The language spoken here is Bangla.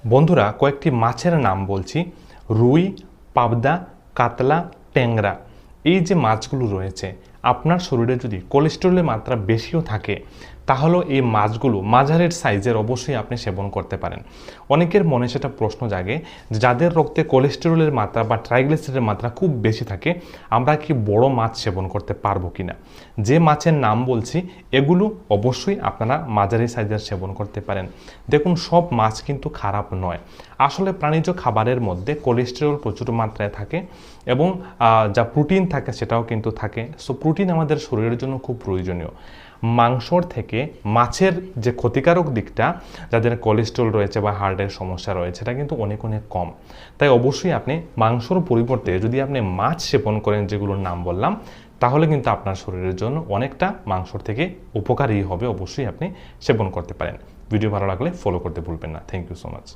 বন্ধুরা কয়েকটি মাছের নাম বলছি। রুই, পাবদা, কাতলা, ট্যাংরা। এই যে মাছগুলো রয়েছে, আপনার শরীরে যদি কোলেস্টেরলের মাত্রা বেশিও থাকে তাহলে এই মাছগুলো মাঝারির সাইজের অবশ্যই আপনি সেবন করতে পারেন। অনেকের মনে সেটা প্রশ্ন জাগে যে যাদের রক্তে কোলেস্টেরলের মাত্রা বা ট্রাইগ্লিসারিডের মাত্রা খুব বেশি থাকে আমরা কি বড় মাছ সেবন করতে পারবো কিনা। যে মাছের নাম বলছি এগুলো অবশ্যই আপনারা মাঝারি সাইজের সেবন করতে পারেন। দেখুন, সব মাছ কিন্তু খারাপ নয়। আসলে প্রাণীজ খাবারের মধ্যে কোলেস্টেরল প্রচুর মাত্রায় থাকে এবং যা প্রোটিন থাকে সেটাও কিন্তু থাকে। সো প্রোটিন আমাদের শরীরের জন্য খুব প্রয়োজনীয়। মাংসর থেকে মাছের যে ক্ষতিকারক দিকটা, যাদের কোলেস্টেরল রয়েছে বা হার্টের সমস্যা রয়েছে, এটা কিন্তু অনেক অনেক কম। তাই অবশ্যই আপনি মাংসর পরিবর্তে যদি আপনি মাছ সেবন করেন যেগুলোর নাম বললাম, তাহলে কিন্তু আপনার শরীরের জন্য অনেকটা মাংসর থেকে উপকারী হবে। অবশ্যই আপনি সেবন করতে পারেন। ভিডিও ভালো লাগলে ফলো করতে ভুলবেন না। Thank you so much.